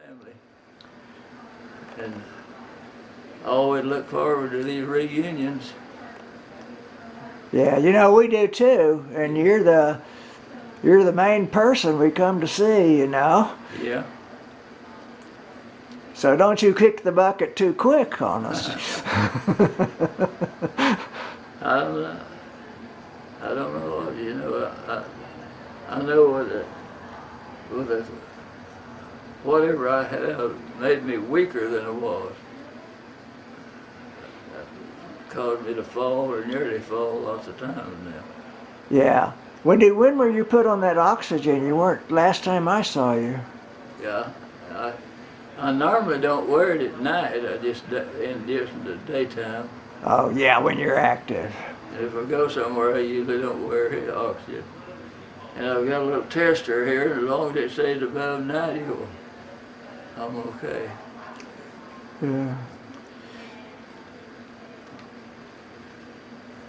family. And I always look forward to these reunions. Yeah, we do too. And you're the main person we come to see, Yeah. So don't you kick the bucket too quick on us. I don't know. I don't know. I know whatever I had made me weaker than I was. Caused me to fall or nearly fall lots of times now. Yeah. When were you put on that oxygen? You weren't last time I saw you. Yeah. I normally don't wear it at night. I just in the daytime. Oh yeah, when you're active. And if I go somewhere, I usually don't wear the oxygen. And I've got a little tester here, and as long as it stays above 90, well, I'm okay. Yeah.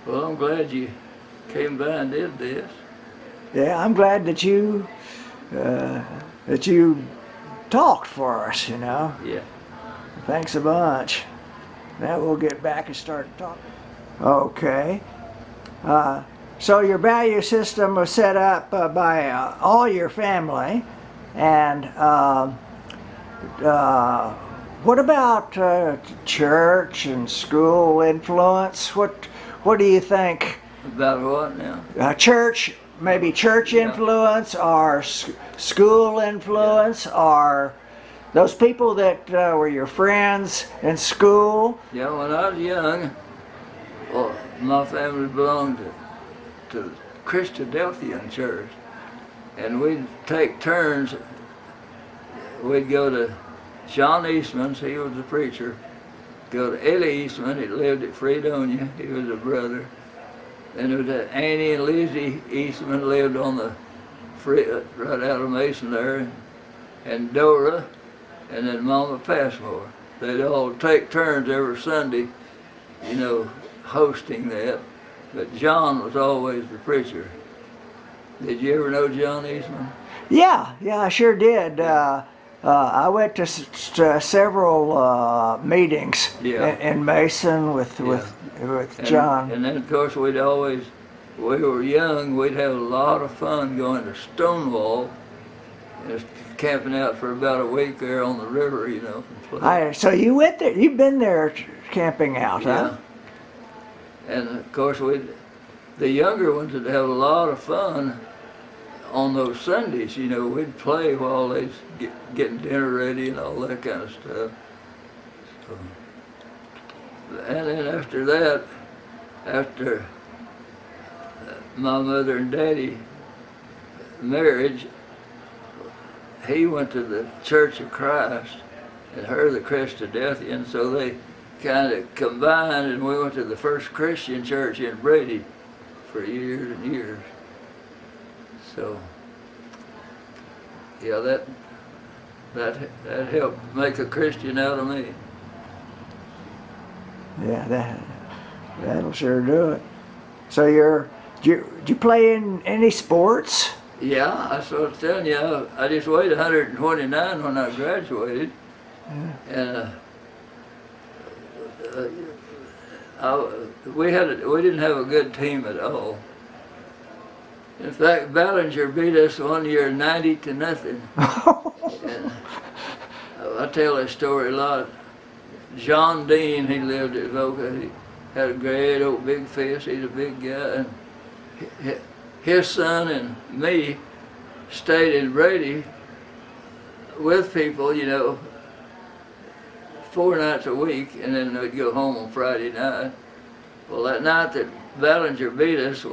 Well, I'm glad you came by and did this. Yeah, I'm glad that you talked for us. Yeah. Thanks a bunch. Now we'll get back and start talking. Okay. So your value system was set up by all your family, and what about church and school influence? What do you think? About what now? Church, maybe church influence, or school influence, or those people that were your friends in school? Yeah, when I was young, well, my family belonged to the Christadelphian church, and we'd take turns. We'd go to John Eastman's, he was the preacher, go to Ellie Eastman, he lived at Fredonia, he was a brother. Then there was that Annie and Lizzie Eastman lived on the right out of Mason there, and Dora, and then Mama Passmore. They'd all take turns every Sunday, hosting that. But John was always the preacher. Did you ever know John Eastman? Yeah, I sure did. I went to several meetings in Mason with John. And then of course we were young, we'd have a lot of fun going to Stonewall, just camping out for about a week there on the river, So you went there, you've been there camping out, huh? And of course the younger ones would have a lot of fun on those Sundays, we'd play while they's getting dinner ready and all that kind of stuff. So, and then after that, after my mother and daddy marriage, he went to the Church of Christ and her the Christadelphian, so they kind of combined, and we went to the first Christian church in Brady for years and years. So, yeah, that helped make a Christian out of me. Yeah, that'll sure do it. So did you play in any sports? Yeah, that's what I was telling you. I just weighed 129 when I graduated, and we didn't have a good team at all. In fact, Ballinger beat us one year 90-0. And I tell that story a lot. John Dean, he lived at Voca. He had a great old big fist. He's a big guy. And his son and me stayed in Brady with people, 4 nights a week, and then we'd go home on Friday night. Well, that night that Ballinger beat us,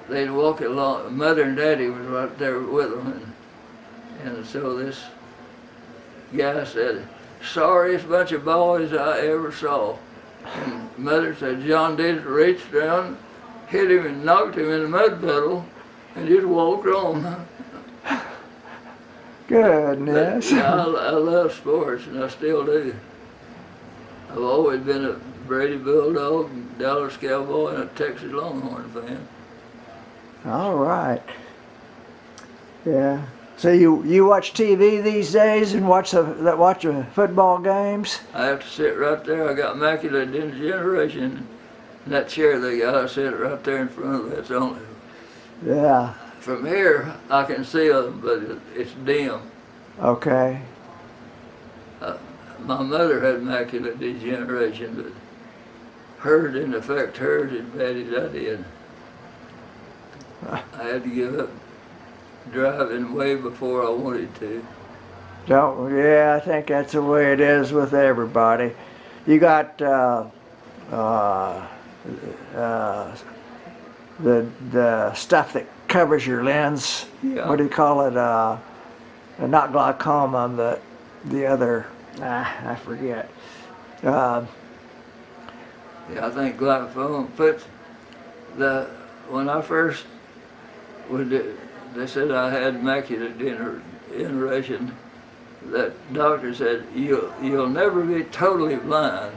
they'd walk along. Mother and Daddy was right there with them, and so this guy said, "Sorriest bunch of boys I ever saw." And Mother said, "John did reach down, hit him, and knocked him in the mud puddle, and just walked on." Goodness. But, yeah, I love sports, and I still do. I've always been a Brady Bulldog, Dallas Cowboy, and a Texas Longhorn fan. All right. Yeah. So you watch TV these days and watch the football games? I have to sit right there. I got macular degeneration. That chair they got, I sit right there in front of it. It's only Yeah. from here I can see them, but it's dim. Okay. My mother had macular degeneration, but hers didn't affect hers as bad as I did. I had to give up driving way before I wanted to. Yeah, I think that's the way it is with everybody. You got the stuff that covers your lens. Yeah. What do you call it? Not glaucoma, but the other. I forget. Yeah, I think glaucoma. But when I first they said I had macular degeneration. That doctor said you'll never be totally blind,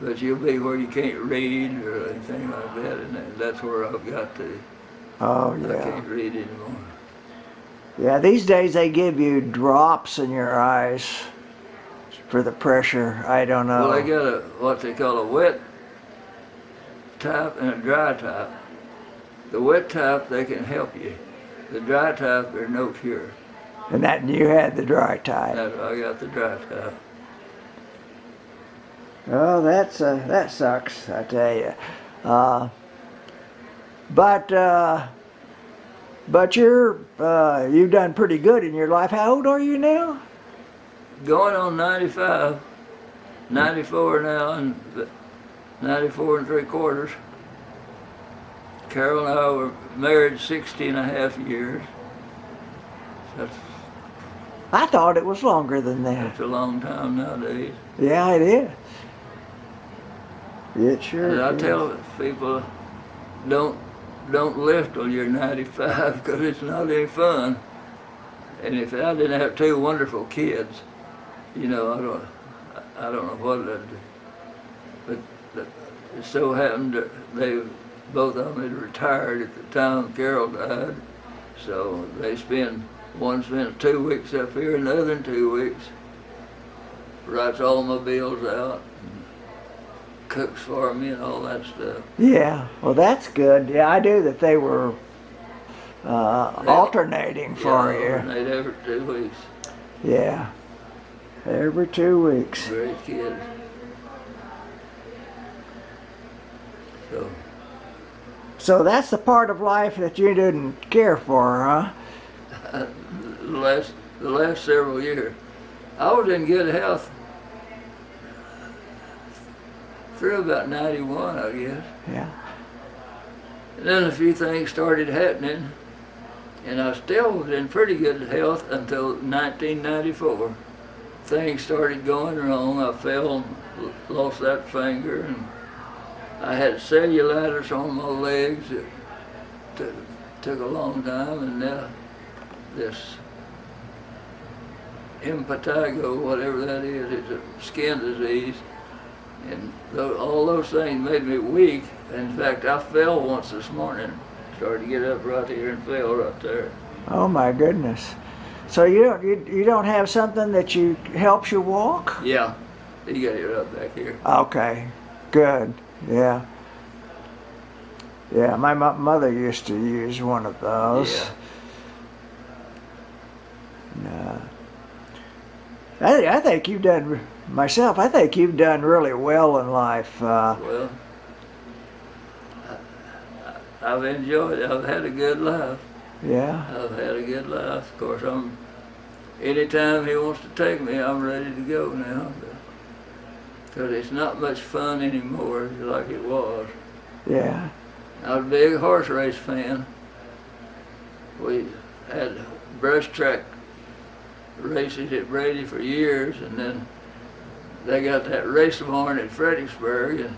but you'll be where you can't read or anything like that, and that's where I've got to. Oh I yeah. can't read anymore. Yeah, these days they give you drops in your eyes for the pressure. I don't know. Well, they got what they call a wet type and a dry type. The wet type, they can help you. The dry type, there's no cure. And you had the dry type. I got the dry type. Oh, that sucks, I tell you. But you've done pretty good in your life. How old are you now? Going on 95, 94 now, and 94 and 3/4. Carol and I were married 60 and a half years. I thought it was longer than that. That's a long time nowadays. Yeah, it is. It sure And I is. tell people, don't lift till you're 95 because it's not any fun. And if I didn't have two wonderful kids, I don't know what I'd do. But it so happened that both of them had retired at the time Carol died, so one spent 2 weeks up here and the other in 2 weeks. Writes all my bills out, and cooks for me and all that stuff. Yeah, well that's good. Yeah, I knew that they were alternating for you. Alternate every 2 weeks. Yeah, every 2 weeks. Great kids. So that's the part of life that you didn't care for, huh? The last several years, I was in good health through about 91, I guess. Yeah. And then a few things started happening, and I still was in pretty good health until 1994. Things started going wrong. I fell, lost that finger, and I had cellulitis on my legs. It took a long time, and now this impetigo, whatever that is, it's a skin disease. And all those things made me weak. In fact, I fell once this morning. Started to get up right here and fell right there. Oh my goodness. So you don't have something that helps you walk? Yeah, you got it right back here. Okay, good. Yeah. Yeah, my mother used to use one of those. Yeah. I think you've done, myself, I think you've done really well in life. Well, I've enjoyed it. I've had a good life. Yeah. I've had a good life. Of course, anytime he wants to take me, I'm ready to go now. Because it's not much fun anymore like it was. Yeah. I was a big horse race fan. We had brush track races at Brady for years, and then they got that race barn at Fredericksburg, and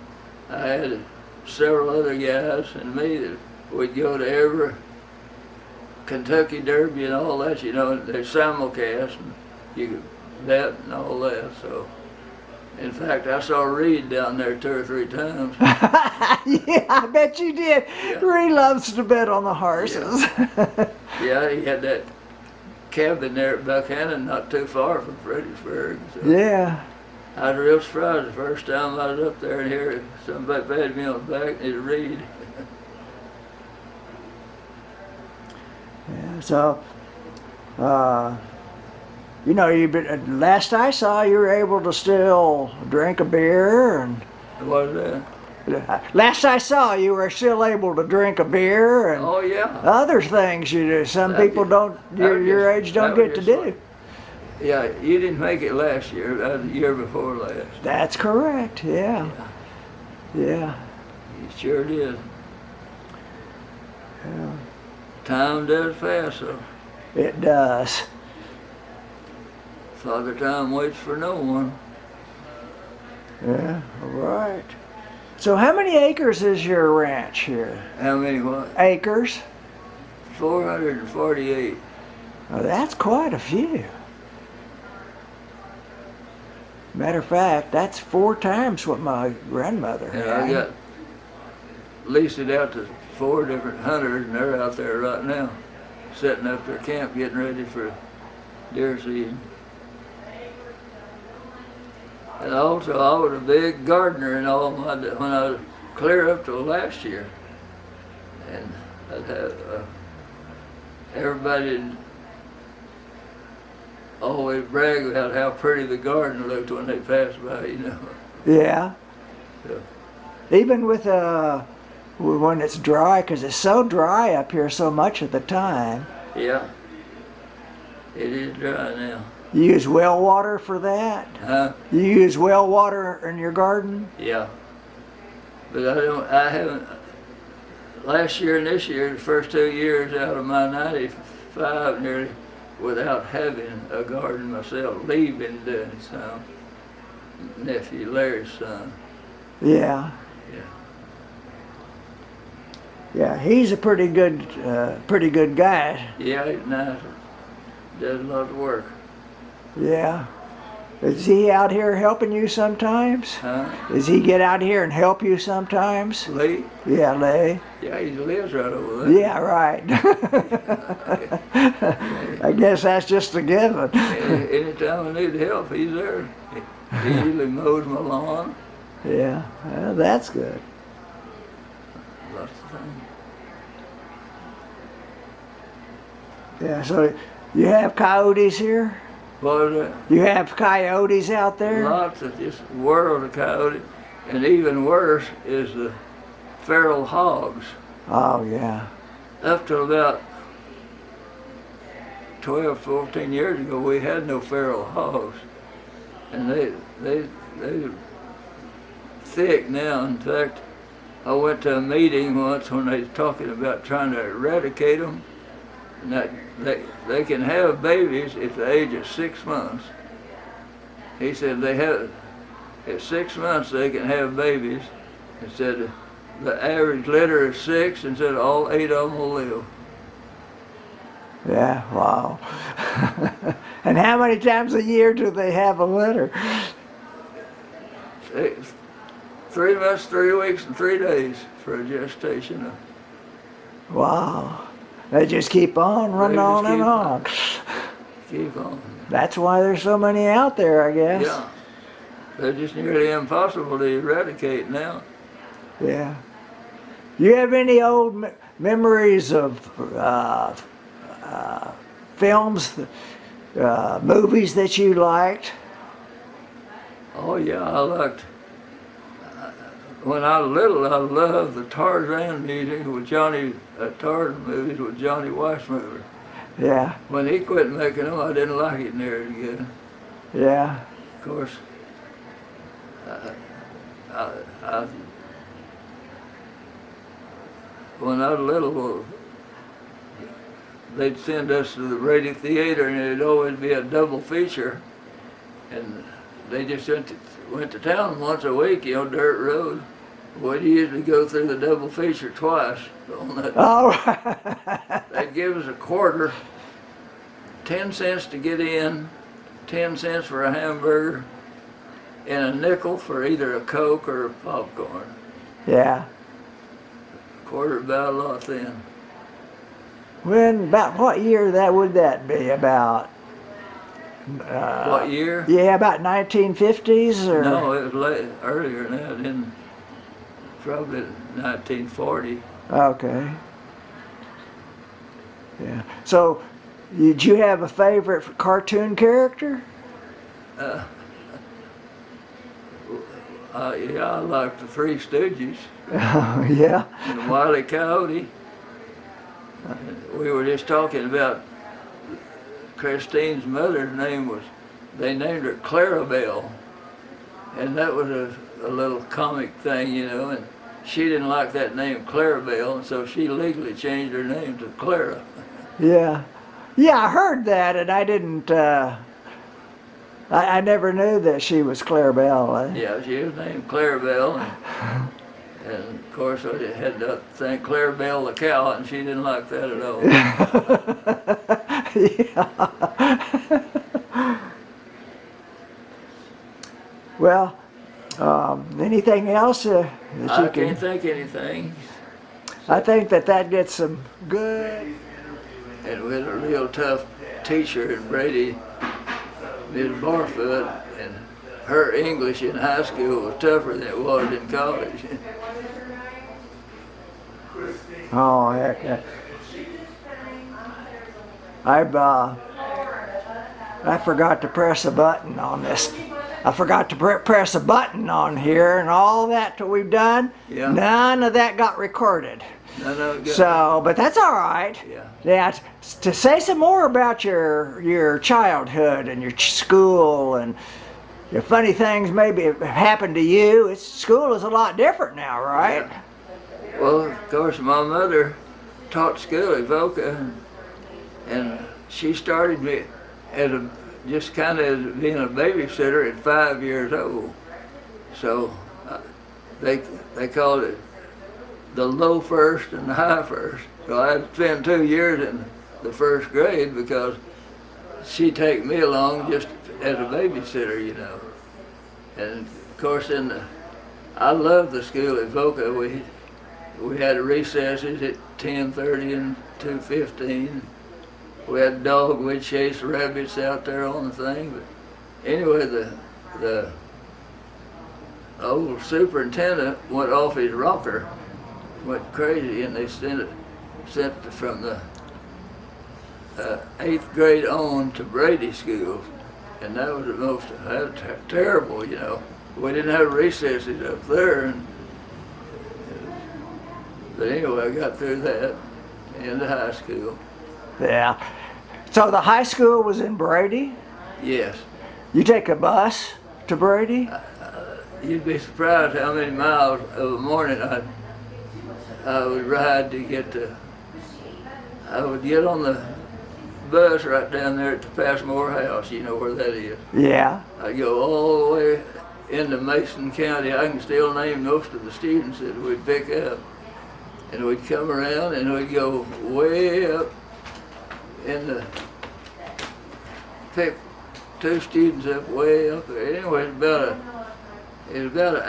I had several other guys and me that we'd go to every Kentucky Derby and all that, they're simulcast, and you could bet and all that, so. In fact, I saw Reed down there 2 or 3 times. Yeah, I bet you did. Yeah. Reed loves to bet on the horses. Yeah, he had that cabin there at Buchanan, not too far from Fredericksburg. So Yeah. I was real surprised the first time I was up there and hear somebody patted me on the back and he'd read. Yeah. So, you know, last I saw, you were able to still drink a beer and. What was that? Last I saw, you were still able to drink a beer and Oh yeah. other things you do. Some That people was- don't, your age don't that get to was do. just Yeah, you didn't make it last year. That was the year before last. That's correct. Yeah. Yeah. You sure did. Yeah. Time does pass, so It does. Father Time waits for no one. Yeah. All right. So how many acres is your ranch here? How many what? Acres? 448. Oh, that's quite a few. Matter of fact, that's 4 times what my grandmother And had. I got leased it out to 4 different hunters, and they're out there right now, setting up their camp, getting ready for deer season. And also, I was a big gardener and all my when I was clear up till last year, and I'd have everybody always brag about how pretty the garden looked when they passed by, you know. Yeah. So, Even with when it's dry, because it's so dry up here so much of the time. yeah, it is dry now. You use well water for that? Huh? You use well water in your garden? Yeah. But I haven't, last year and this year, the first 2 years out of my 95 nearly, without having a garden myself. Lee been doing some, nephew Larry's son. Yeah. Yeah. Yeah, he's a pretty good guy. Yeah, he's nice. Does a lot of work. Yeah. Is he out here helping you sometimes? Huh? Does he get out here and help you sometimes? Lee? Yeah, Lee. Yeah, he lives right over there. Yeah, right. I guess that's just a given. Anytime I need help, he's there. He usually mows my lawn. Yeah, well, that's good. Lots of things. Yeah, so you have coyotes here? What was that? You have coyotes out there? Lots of just world of coyotes. And even worse is the feral hogs. Oh, yeah. Up to about 12, 14 years ago, we had no feral hogs. And they're thick now. In fact, I went to a meeting once when they was talking about trying to eradicate them. And that they can have babies at the age of 6 months. He said at 6 months they can have babies. He said the average litter is 6, and said all 8 of them will live. Yeah, wow. And how many times a year do they have a litter? 3 months, 3 weeks, and 3 days for a gestation. Wow. They just keep on running They just on and keep on. Keep on. That's why there's so many out there, I guess. Yeah. They're just nearly impossible to eradicate now. Yeah. You have any old memories of films, movies that you liked? Oh yeah, I liked. When I was little, I loved the Tarzan music with Tarzan movies with Johnny Weissmuller. Yeah. When he quit making them, I didn't like it near as good. Yeah. Of course, when I was little, they'd send us to the radio theater, and it'd always be a double feature. And they just went to town once a week, dirt road. We'd usually go through the double feature twice on that. All right. They'd give us a quarter, 10 cents to get in, 10 cents for a hamburger, and a nickel for either a Coke or a popcorn. Yeah. A quarter about a lot then. About what year would that be? About What year? yeah, about 1950s or No, it was earlier than that, probably 1940. okay. Yeah. So, did you have a favorite cartoon character? Yeah, I like the Three Stooges Yeah. and Wile E. Coyote. And we were just talking about Christine's mother's name they named her Clarabelle. And that was a little comic thing, and she didn't like that name Clarabelle, and so she legally changed her name to Clara. Yeah. Yeah, I heard that, and I didn't. I never knew that she was Clarabelle. Yeah, she was named Clarabelle, and of course I had to thank Clarabelle the cow, and she didn't like that at all. Yeah. Well, anything else that you I can't think anything. I think that gets some good. And we had a real tough teacher in Brady, Miss Barfoot, and her English in high school was tougher than it was in college. Oh heck! I forgot to press a button on this. I forgot to press a button on here, and all that we've done. Yeah. None of that got recorded. No, So, but that's all right. Yeah. Yeah. To say some more about your childhood and your school and your funny things maybe happened to you. School is a lot different now, right? Yeah. Well, of course, my mother taught school at Voca, and she started me just kind of being a babysitter at 5 years old. So they called it the low first and the high first. So I had to spend 2 years in the first grade because she'd take me along just as a babysitter, And of course, I loved the school at Voca. We had recesses at 10:30 and 2:15. We had a dog. We'd chase rabbits out there on the thing. But anyway, the old superintendent went off his rocker, went crazy, and they sent from the 8th grade on to Brady schools, and that was terrible. We didn't have recesses up there, but anyway, I got through that into high school. Yeah. So the high school was in Brady? Yes. You take a bus to Brady? You'd be surprised how many miles of a morning I would ride to get to. I would get on the bus right down there at the Passmore house. You know where that is? Yeah. I'd go all the way into Mason County. I can still name most of the students that we'd pick up. And we'd come around and we'd go way up pick 2 students up way up there. Anyway, it was about an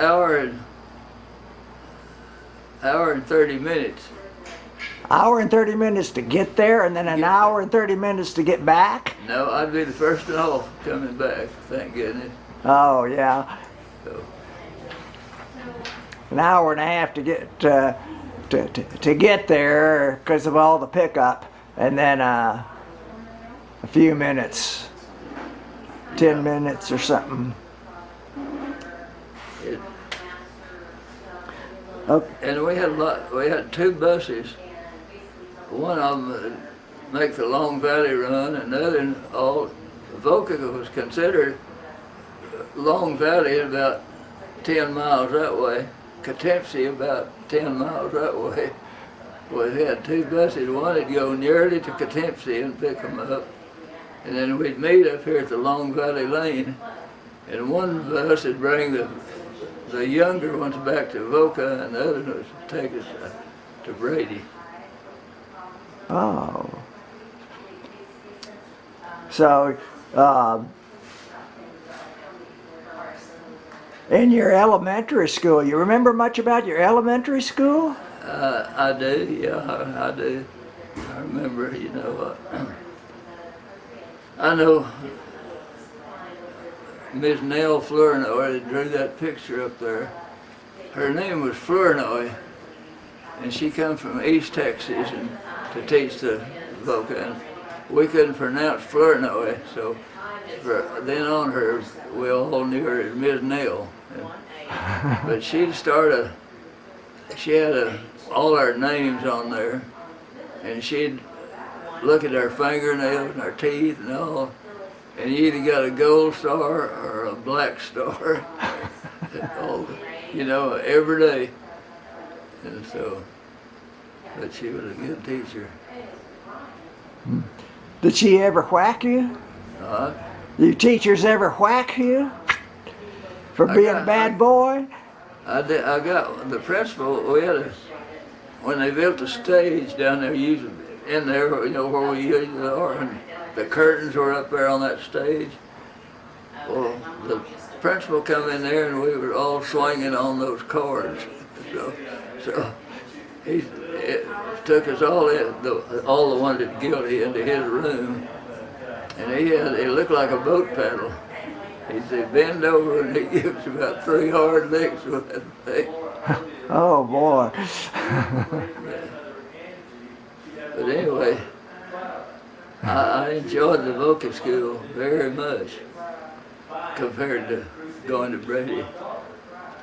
hour and 30 minutes. Hour and 30 minutes to get there, and then an hour and 30 minutes to get back? No, I'd be the first off coming back, thank goodness. Oh, yeah. So, An hour and a half to get to get there because of all the pickup, and then a few minutes, 10 minutes or something. Okay. And we had 2 buses. One of them would make the Long Valley run, and the other, Voca was considered Long Valley about 10 miles that way, Catempsy about 10 miles that way. Well, we had 2 buses. One would go nearly to Catempsy and pick them up, and then we'd meet up here at the Long Valley Lane, and one bus would bring the younger ones back to Voca, and the other ones would take us to Brady. Oh. So, in your elementary school, you remember much about your elementary school? I do, yeah, I do. I remember, you know. I know Miss Nell Flournoy that drew that picture up there. Her name was Flournoy, and she come from East Texas and to teach the Voca, and we couldn't pronounce Flournoy, so then on her, we all knew her as Miss Nell. But she had all our names on there, and she'd look at our fingernails and our teeth and all, and you either got a gold star or a black star, you know, every day. And so, but she was a good teacher. Did she ever whack you? You teachers ever whack you for being a bad boy? I got the principal. When they built the stage down there, usually in there, you know, where we usually are, and the curtains were up there on that stage. Well, the principal come in there, and we were all swinging on those cords. So he took us all the ones that guilty into his room, and he looked like a boat paddle. He'd say, bend over, and he gives about 3 hard licks with that thing. Oh boy. But anyway, I enjoyed the Voca school very much compared to going to Brady.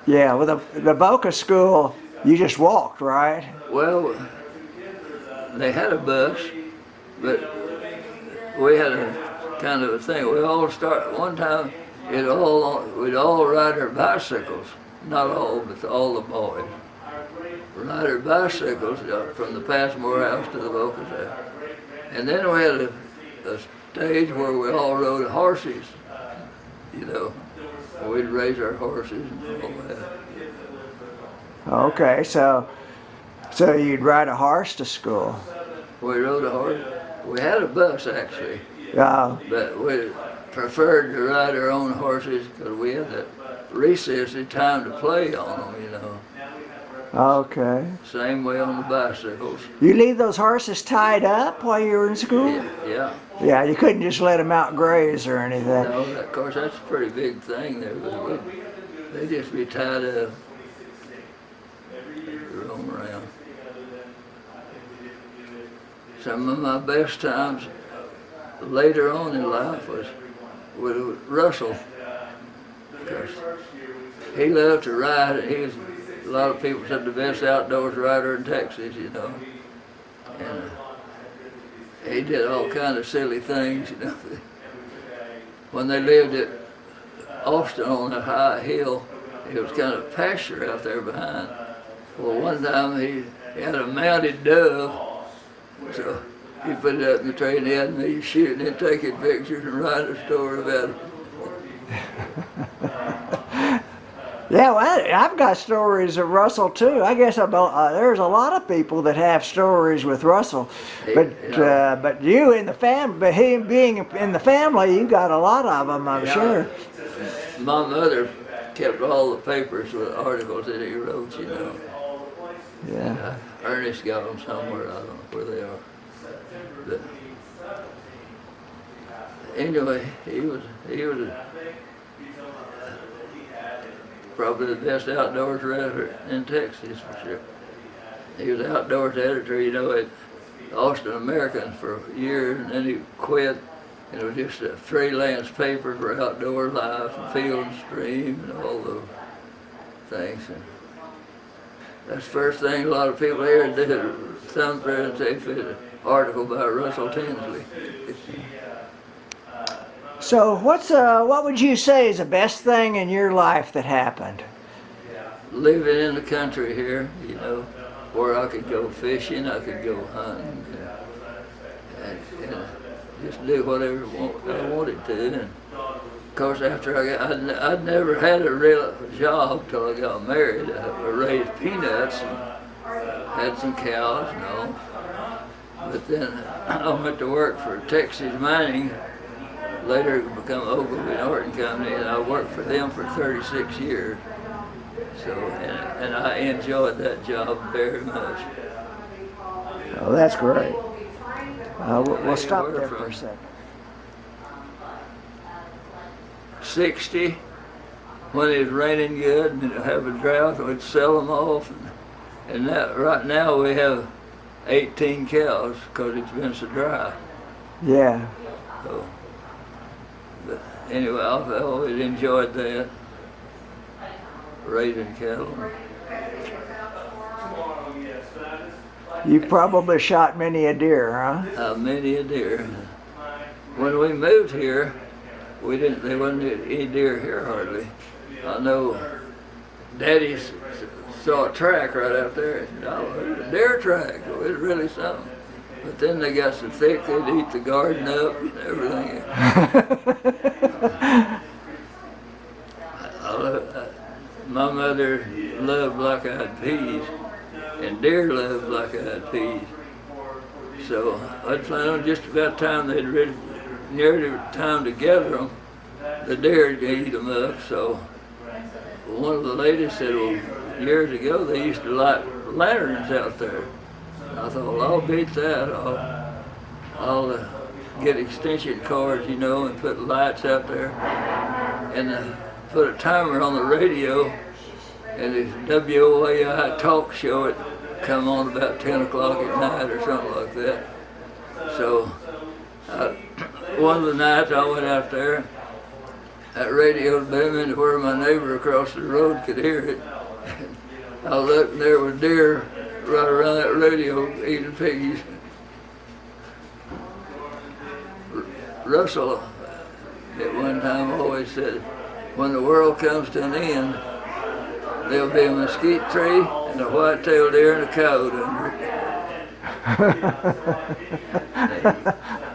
Yeah, well, the Voca school, you just walked, right? Well, they had a bus, but we had a kind of a thing. We all one time. We'd all ride our bicycles. Not all, but all the boys. Ride our bicycles from the Passmore house to the Voca's house. And then we had a stage where we all rode horses, you know. We'd raise our horses and all that. Okay, so you'd ride a horse to school. We rode a horse. We had a bus actually, but we preferred to ride our own horses because we had that recess and time to play on them, you know. Okay. Same way on the bicycles. You leave those horses tied up while you were in school? Yeah. Yeah, you couldn't just let them out graze or anything. No, of course that's a pretty big thing there, but they'd just be tied up, roam around. Some of my best times later on in life was with Russell, because he loved to ride. A lot of people said the best outdoors rider in Texas, you know. And he did all kind of silly things, you know. When they lived at Austin on a high hill, it was kind of pasture out there behind. Well, one time he had a mounted dove, so he put it up in the tree and he had me shooting and taking pictures and writing a story about it. Yeah, well, I've got stories of Russell too. I guess there's a lot of people that have stories with Russell, but you in the family, but him being in the family, you got a lot of them, I'm sure. My mother kept all the papers with articles that he wrote, you know. Yeah. Ernest got them somewhere. I don't know where they are. But anyway, he was probably the best outdoors writer in Texas for sure. He was an outdoors editor, you know, at Austin American for years, and then he quit. And it was just a freelance paper for outdoor life and Field and Stream and all those things. And that's the first thing a lot of people here did, thumb through and say, an article by Russell Tinsley. So what would you say is the best thing in your life that happened? Living in the country here, you know, where I could go fishing, I could go hunting, and just do whatever I wanted to. And of course, after I'd never had a real job till I got married. I raised peanuts and had some cows and all. But then I went to work for Texas Mining. Later it became Ogilvy Norton Company, and I worked for them for 36 years. So, and I enjoyed that job very much. Oh, that's great. We'll stop there for a second. 60 when it's raining good and have a drought, we'd sell them off. And that, right now we have 18 cows because it's been so dry. Yeah. So, but anyway, I've always enjoyed that, raising cattle. You probably shot many a deer, huh? Many a deer. When we moved here, there wasn't any deer here hardly. I know Daddy saw a track right out there. He said, oh, it's a deer track. Well, it's really something. But then they got so thick they'd eat the garden up and everything. My mother loved black-eyed peas, and deer loved black-eyed peas. So I'd find on just about time they'd really, nearly time to gather them, the deer would eat them up. So one of the ladies said, well, years ago they used to light lanterns out there. I thought, well, I'll beat that. I'll get extension cords, you know, and put lights out there, and put a timer on the radio, and this WOAI talk show it come on about 10 o'clock at night or something like that. So one of the nights I went out there, that radio booming to where my neighbor across the road could hear it. I looked and there was deer right around that radio eating piggies. Russell at one time always said, when the world comes to an end, there'll be a mesquite tree and a white-tailed deer and a coyote under it.